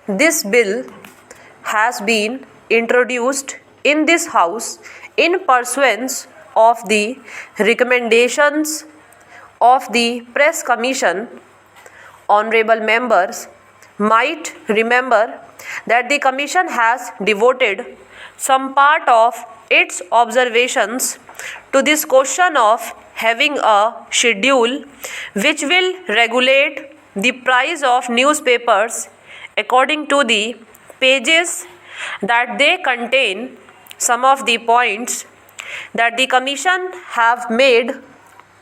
This bill has been introduced in this House in pursuance of the recommendations of the Press Commission. Honorable members might remember that the Commission has devoted some part of its observations to this question of having a schedule which will regulate the price of newspapers according to the pages that they contain. Some of the points that the Commission have made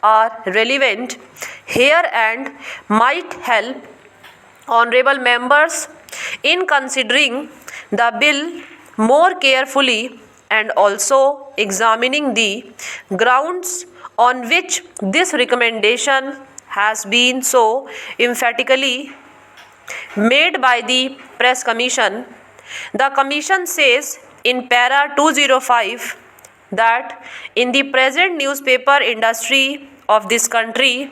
are relevant here and might help honorable members in considering the bill more carefully and also examining the grounds on which this recommendation has been so emphatically made by the Press Commission. The Commission says in para 205 that in the present newspaper industry of this country,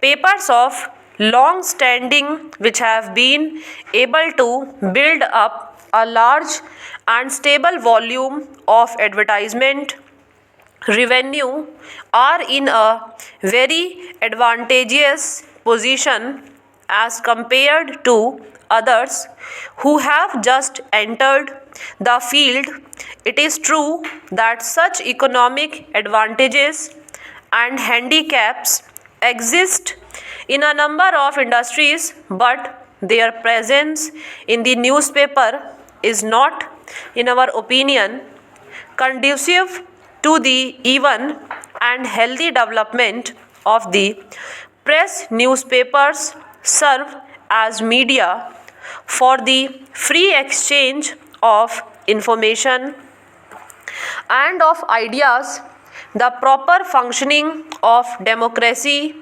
papers of long standing which have been able to build up a large and stable volume of advertisement revenue are in a very advantageous position as compared to others who have just entered the field. It is true that such economic advantages and handicaps exist in a number of industries, but their presence in the newspaper is not, in our opinion, conducive to the even and healthy development of the press. Newspapers serve as media for the free exchange of information and of ideas. The proper functioning of democracy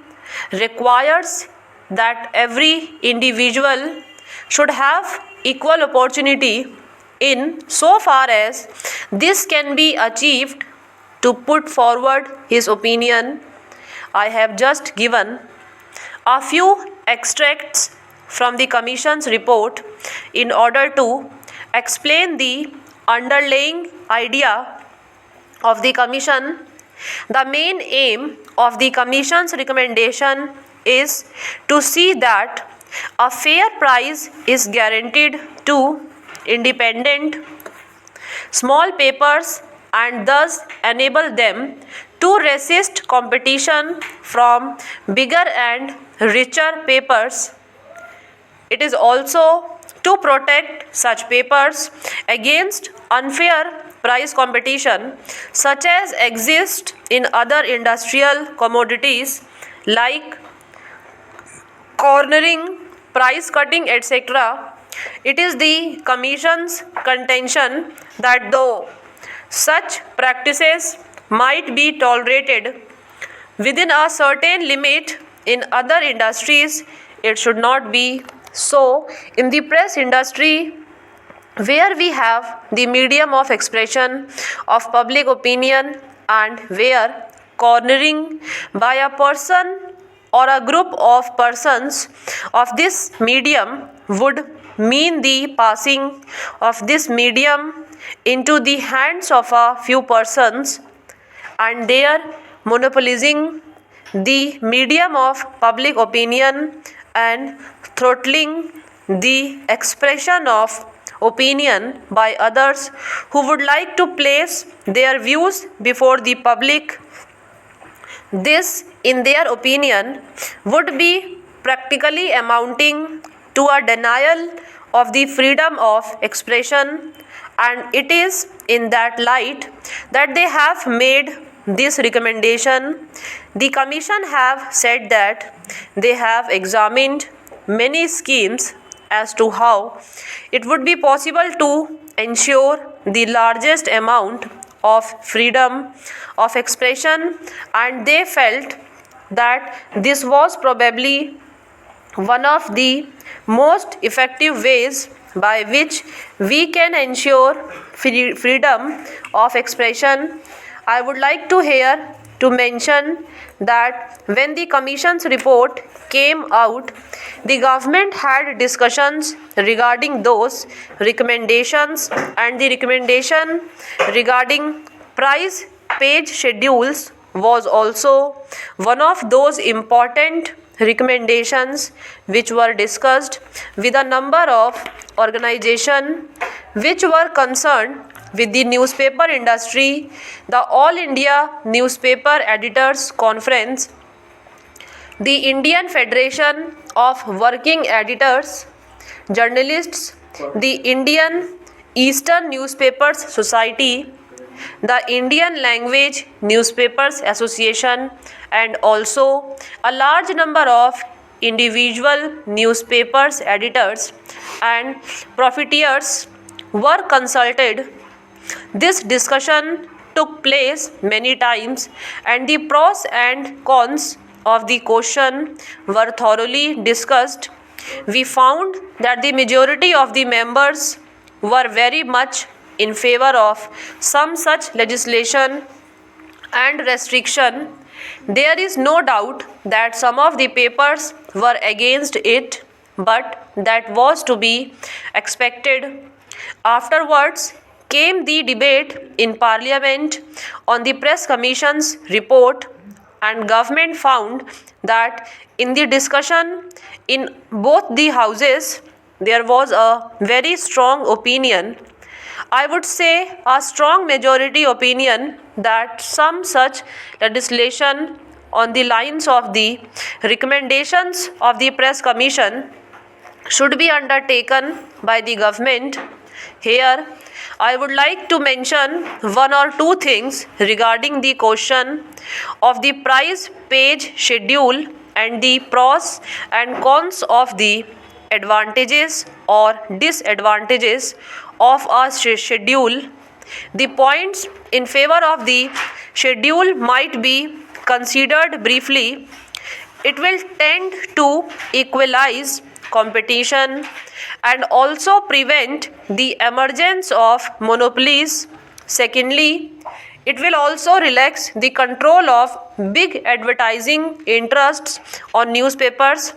requires that every individual should have equal opportunity in so far as this can be achieved to put forward his opinion. I have just given a few extracts from the Commission's report in order to explain the underlying idea of the Commission. The main aim of the Commission's recommendation is to see that a fair price is guaranteed to independent small papers and thus enable them to resist competition from bigger and richer papers. It is also to protect such papers against unfair price competition such as exists in other industrial commodities like cornering, price cutting, etc. It is the Commission's contention that though such practices might be tolerated within a certain limit in other industries, it should not be so in the press industry, where we have the medium of expression of public opinion and where cornering by a person or a group of persons of this medium would mean the passing of this medium into the hands of a few persons and their monopolizing the medium of public opinion and throttling the expression of opinion by others who would like to place their views before the public. This, in their opinion, would be practically amounting to a denial of the freedom of expression, and it is in that light that they have made this recommendation. The Commission have said that they have examined many schemes as to how it would be possible to ensure the largest amount of freedom of expression, and they felt that this was probably one of the most effective ways by which we can ensure freedom of expression. I would like to hear to mention that when the Commission's report came out, the government had discussions regarding those recommendations, and the recommendation regarding price page schedules was also one of those important recommendations which were discussed with a number of organizations which were concerned with the newspaper industry. The All India Newspaper Editors Conference, the Indian Federation of Working Editors, Journalists, the Indian Eastern Newspapers Society, the Indian Language Newspapers Association, and also a large number of individual newspapers editors and profiteers were consulted. This discussion took place many times, and the pros and cons of the question were thoroughly discussed. We found that the majority of the members were very much in favor of some such legislation and restriction. There is no doubt that some of the papers were against it, but that was to be expected. Afterwards came the debate in Parliament on the Press Commission's report, and government found that in the discussion in both the houses there was a very strong opinion, I would say a strong majority opinion, that some such legislation on the lines of the recommendations of the Press Commission should be undertaken by the government. Here, I would like to mention one or two things regarding the question of the price page schedule and the pros and cons of the advantages or disadvantages of a schedule. The points in favor of the schedule might be considered briefly. It will tend to equalize competition and also prevent the emergence of monopolies. Secondly, it will also relax the control of big advertising interests on newspapers,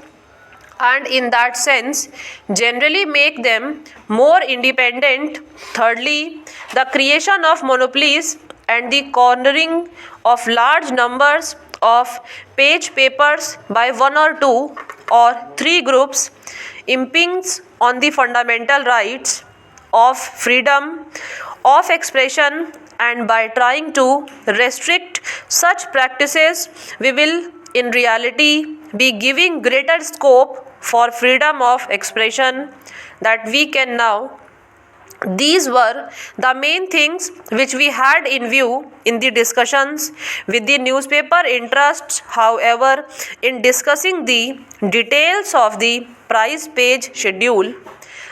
and in that sense generally make them more independent. Thirdly, the creation of monopolies and the cornering of large numbers of page papers by one or two or three groups impedes on the fundamental rights of freedom of expression, and by trying to restrict such practices we will in reality be giving greater scope for freedom of expression that we can now. These were the main things which we had in view in the discussions with the newspaper interests. However, in discussing the details of the price page schedule,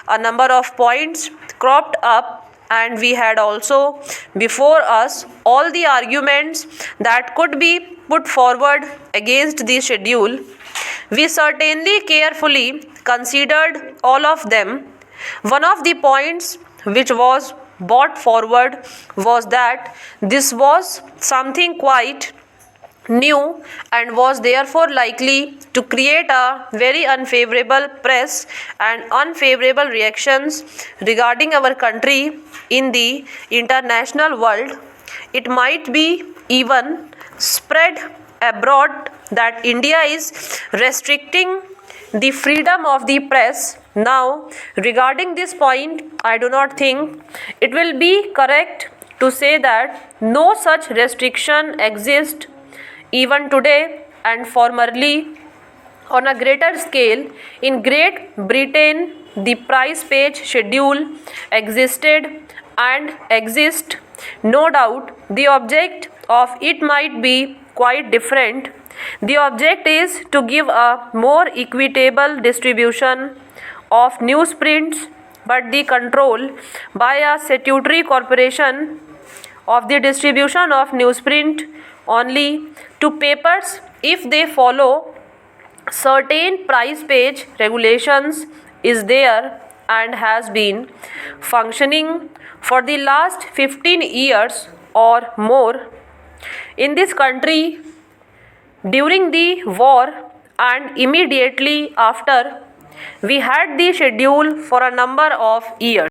a number of points cropped up, and we had also before us all the arguments that could be put forward against the schedule. We certainly carefully considered all of them. One of the points which was brought forward was that this was something quite new and was therefore likely to create a very unfavorable press and unfavorable reactions regarding our country in the international world. It might be even spread abroad that India is restricting the freedom of the press. Now, regarding this point, I do not think it will be correct to say that no such restriction exists even today and formerly. On a greater scale, in Great Britain, the price page schedule existed and exists. No doubt, the object of it might be quite different. The object is to give a more equitable distribution of newsprints, but the control by a statutory corporation of the distribution of newsprint only to papers if they follow certain price page regulations is there and has been functioning for the last 15 years or more. in this country during the war and immediately after. We had the schedule for a number of years.